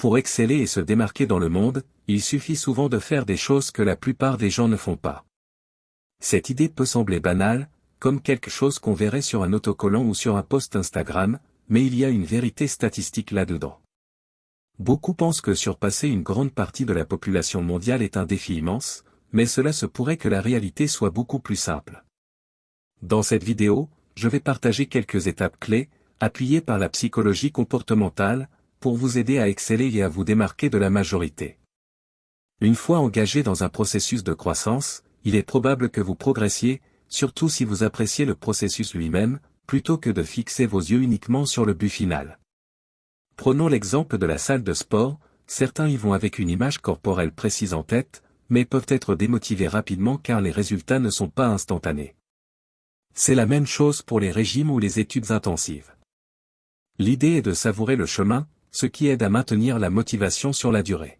Pour exceller et se démarquer dans le monde, il suffit souvent de faire des choses que la plupart des gens ne font pas. Cette idée peut sembler banale, comme quelque chose qu'on verrait sur un autocollant ou sur un post Instagram, mais il y a une vérité statistique là-dedans. Beaucoup pensent que surpasser une grande partie de la population mondiale est un défi immense, mais cela se pourrait que la réalité soit beaucoup plus simple. Dans cette vidéo, je vais partager quelques étapes clés, appuyées par la psychologie comportementale, pour vous aider à exceller et à vous démarquer de la majorité. Une fois engagé dans un processus de croissance, il est probable que vous progressiez, surtout si vous appréciez le processus lui-même, plutôt que de fixer vos yeux uniquement sur le but final. Prenons l'exemple de la salle de sport, certains y vont avec une image corporelle précise en tête, mais peuvent être démotivés rapidement car les résultats ne sont pas instantanés. C'est la même chose pour les régimes ou les études intensives. L'idée est de savourer le chemin, ce qui aide à maintenir la motivation sur la durée.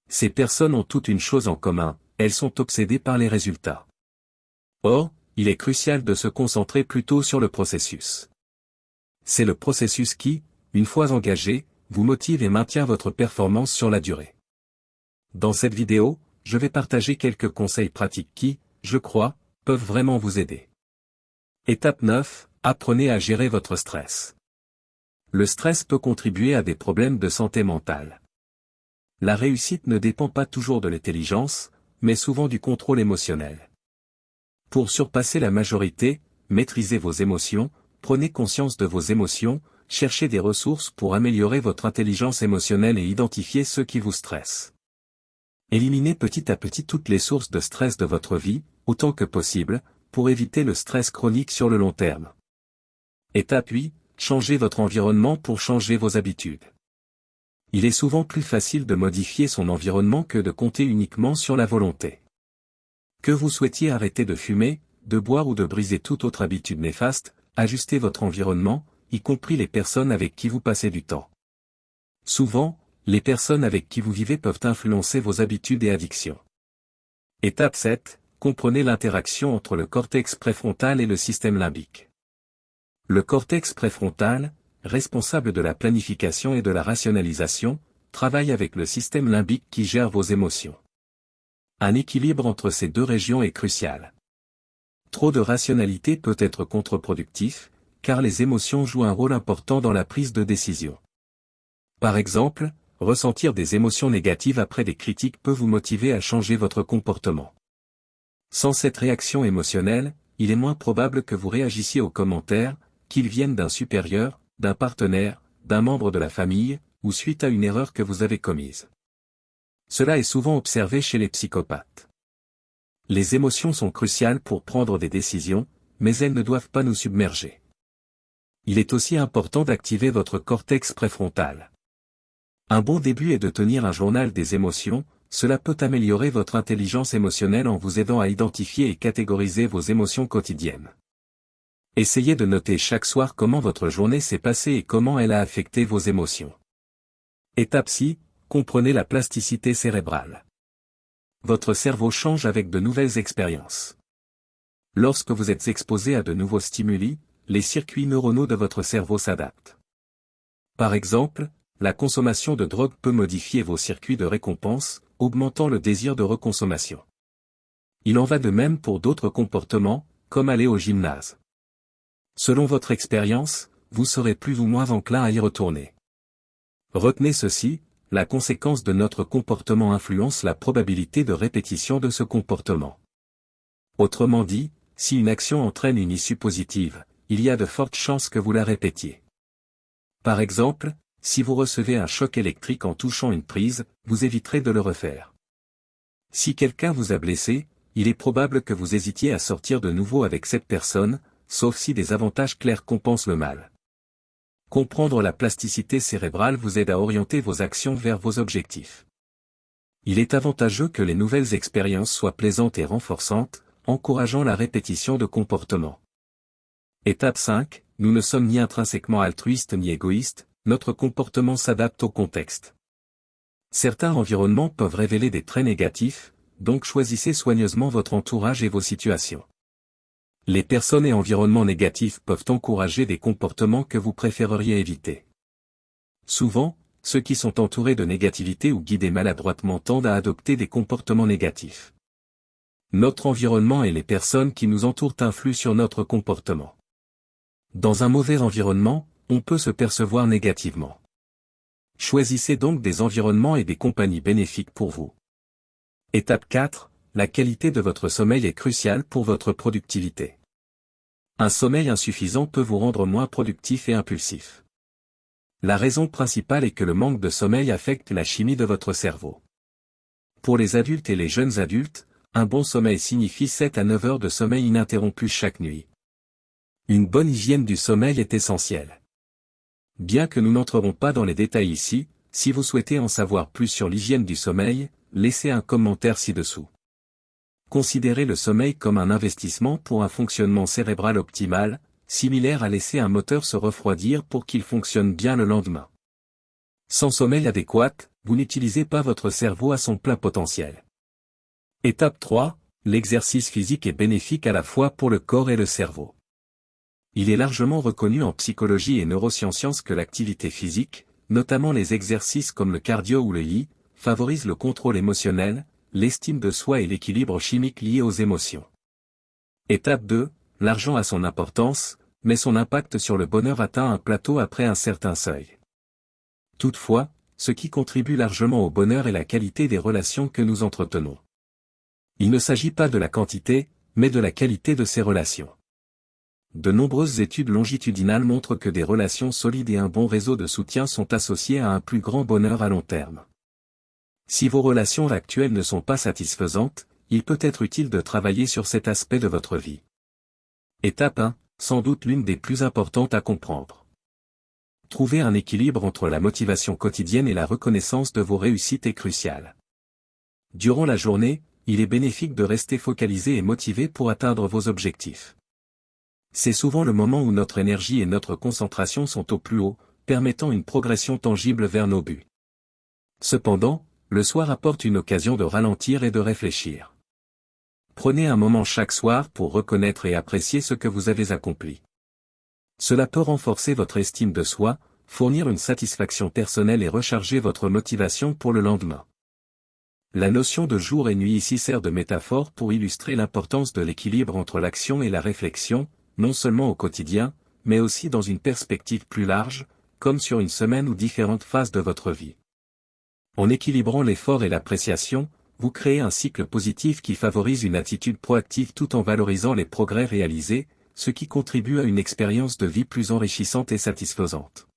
Ces personnes ont toutes une chose en commun, elles sont obsédées par les résultats. Or, il est crucial de se concentrer plutôt sur le processus. C'est le processus qui, une fois engagé, vous motive et maintient votre performance sur la durée. Dans cette vidéo, je vais partager quelques conseils pratiques qui, je crois, peuvent vraiment vous aider. Étape 9, apprenez à gérer votre stress. Le stress peut contribuer à des problèmes de santé mentale. La réussite ne dépend pas toujours de l'intelligence, mais souvent du contrôle émotionnel. Pour surpasser la majorité, maîtrisez vos émotions, prenez conscience de vos émotions, cherchez des ressources pour améliorer votre intelligence émotionnelle et identifier ceux qui vous stressent. Éliminez petit à petit toutes les sources de stress de votre vie, autant que possible, pour éviter le stress chronique sur le long terme. Étape 8, changez votre environnement pour changer vos habitudes. Il est souvent plus facile de modifier son environnement que de compter uniquement sur la volonté. Que vous souhaitiez arrêter de fumer, de boire ou de briser toute autre habitude néfaste, ajustez votre environnement, y compris les personnes avec qui vous passez du temps. Souvent, les personnes avec qui vous vivez peuvent influencer vos habitudes et addictions. Étape 7, comprenez l'interaction entre le cortex préfrontal et le système limbique. Le cortex préfrontal, responsable de la planification et de la rationalisation, travaille avec le système limbique qui gère vos émotions. Un équilibre entre ces deux régions est crucial. Trop de rationalité peut être contre-productif, car les émotions jouent un rôle important dans la prise de décision. Par exemple, ressentir des émotions négatives après des critiques peut vous motiver à changer votre comportement. Sans cette réaction émotionnelle, il est moins probable que vous réagissiez aux commentaires, qu'ils viennent d'un supérieur, d'un partenaire, d'un membre de la famille, ou suite à une erreur que vous avez commise. Cela est souvent observé chez les psychopathes. Les émotions sont cruciales pour prendre des décisions, mais elles ne doivent pas nous submerger. Il est aussi important d'activer votre cortex préfrontal. Un bon début est de tenir un journal des émotions, cela peut améliorer votre intelligence émotionnelle en vous aidant à identifier et catégoriser vos émotions quotidiennes. Essayez de noter chaque soir comment votre journée s'est passée et comment elle a affecté vos émotions. Étape 6, comprenez la plasticité cérébrale. Votre cerveau change avec de nouvelles expériences. Lorsque vous êtes exposé à de nouveaux stimuli, les circuits neuronaux de votre cerveau s'adaptent. Par exemple, la consommation de drogue peut modifier vos circuits de récompense, augmentant le désir de reconsommation. Il en va de même pour d'autres comportements, comme aller au gymnase. Selon votre expérience, vous serez plus ou moins enclin à y retourner. Retenez ceci, la conséquence de notre comportement influence la probabilité de répétition de ce comportement. Autrement dit, si une action entraîne une issue positive, il y a de fortes chances que vous la répétiez. Par exemple, si vous recevez un choc électrique en touchant une prise, vous éviterez de le refaire. Si quelqu'un vous a blessé, il est probable que vous hésitiez à sortir de nouveau avec cette personne, sauf si des avantages clairs compensent le mal. Comprendre la plasticité cérébrale vous aide à orienter vos actions vers vos objectifs. Il est avantageux que les nouvelles expériences soient plaisantes et renforçantes, encourageant la répétition de comportements. Étape 5, nous ne sommes ni intrinsèquement altruistes ni égoïstes, notre comportement s'adapte au contexte. Certains environnements peuvent révéler des traits négatifs, donc choisissez soigneusement votre entourage et vos situations. Les personnes et environnements négatifs peuvent encourager des comportements que vous préféreriez éviter. Souvent, ceux qui sont entourés de négativité ou guidés maladroitement tendent à adopter des comportements négatifs. Notre environnement et les personnes qui nous entourent influent sur notre comportement. Dans un mauvais environnement, on peut se percevoir négativement. Choisissez donc des environnements et des compagnies bénéfiques pour vous. Étape 4. La qualité de votre sommeil est cruciale pour votre productivité. Un sommeil insuffisant peut vous rendre moins productif et impulsif. La raison principale est que le manque de sommeil affecte la chimie de votre cerveau. Pour les adultes et les jeunes adultes, un bon sommeil signifie 7 à 9 heures de sommeil ininterrompu chaque nuit. Une bonne hygiène du sommeil est essentielle. Bien que nous n'entrerons pas dans les détails ici, si vous souhaitez en savoir plus sur l'hygiène du sommeil, laissez un commentaire ci-dessous. Considérez le sommeil comme un investissement pour un fonctionnement cérébral optimal, similaire à laisser un moteur se refroidir pour qu'il fonctionne bien le lendemain. Sans sommeil adéquat, vous n'utilisez pas votre cerveau à son plein potentiel. Étape 3. L'exercice physique est bénéfique à la fois pour le corps et le cerveau. Il est largement reconnu en psychologie et neurosciences que l'activité physique, notamment les exercices comme le cardio ou le yi, favorise le contrôle émotionnel, l'estime de soi et l'équilibre chimique lié aux émotions. Étape 2. L'argent a son importance, mais son impact sur le bonheur atteint un plateau après un certain seuil. Toutefois, ce qui contribue largement au bonheur est la qualité des relations que nous entretenons. Il ne s'agit pas de la quantité, mais de la qualité de ces relations. De nombreuses études longitudinales montrent que des relations solides et un bon réseau de soutien sont associés à un plus grand bonheur à long terme. Si vos relations actuelles ne sont pas satisfaisantes, il peut être utile de travailler sur cet aspect de votre vie. Étape 1, sans doute l'une des plus importantes à comprendre. Trouver un équilibre entre la motivation quotidienne et la reconnaissance de vos réussites est crucial. Durant la journée, il est bénéfique de rester focalisé et motivé pour atteindre vos objectifs. C'est souvent le moment où notre énergie et notre concentration sont au plus haut, permettant une progression tangible vers nos buts. Cependant, le soir apporte une occasion de ralentir et de réfléchir. Prenez un moment chaque soir pour reconnaître et apprécier ce que vous avez accompli. Cela peut renforcer votre estime de soi, fournir une satisfaction personnelle et recharger votre motivation pour le lendemain. La notion de jour et nuit ici sert de métaphore pour illustrer l'importance de l'équilibre entre l'action et la réflexion, non seulement au quotidien, mais aussi dans une perspective plus large, comme sur une semaine ou différentes phases de votre vie. En équilibrant l'effort et l'appréciation, vous créez un cycle positif qui favorise une attitude proactive tout en valorisant les progrès réalisés, ce qui contribue à une expérience de vie plus enrichissante et satisfaisante.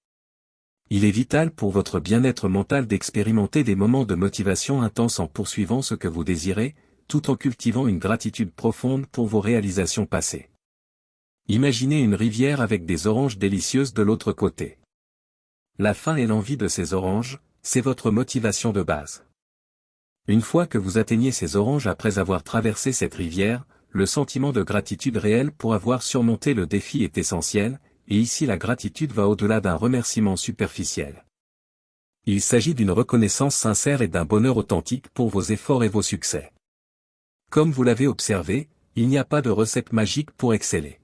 Il est vital pour votre bien-être mental d'expérimenter des moments de motivation intense en poursuivant ce que vous désirez, tout en cultivant une gratitude profonde pour vos réalisations passées. Imaginez une rivière avec des oranges délicieuses de l'autre côté. La faim et l'envie de ces oranges, c'est votre motivation de base. Une fois que vous atteignez ces oranges après avoir traversé cette rivière, le sentiment de gratitude réelle pour avoir surmonté le défi est essentiel, et ici la gratitude va au-delà d'un remerciement superficiel. Il s'agit d'une reconnaissance sincère et d'un bonheur authentique pour vos efforts et vos succès. Comme vous l'avez observé, il n'y a pas de recette magique pour exceller.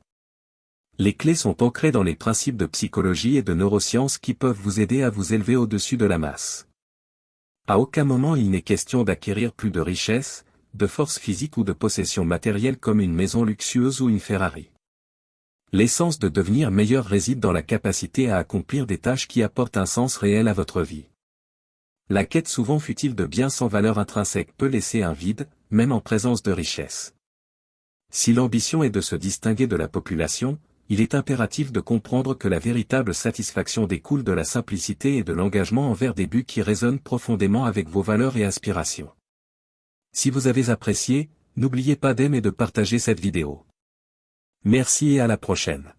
Les clés sont ancrées dans les principes de psychologie et de neurosciences qui peuvent vous aider à vous élever au-dessus de la masse. À aucun moment il n'est question d'acquérir plus de richesses, de force physique ou de possessions matérielles comme une maison luxueuse ou une Ferrari. L'essence de devenir meilleur réside dans la capacité à accomplir des tâches qui apportent un sens réel à votre vie. La quête souvent futile de biens sans valeur intrinsèque peut laisser un vide, même en présence de richesses. Si l'ambition est de se distinguer de la population, il est impératif de comprendre que la véritable satisfaction découle de la simplicité et de l'engagement envers des buts qui résonnent profondément avec vos valeurs et aspirations. Si vous avez apprécié, n'oubliez pas d'aimer et de partager cette vidéo. Merci et à la prochaine.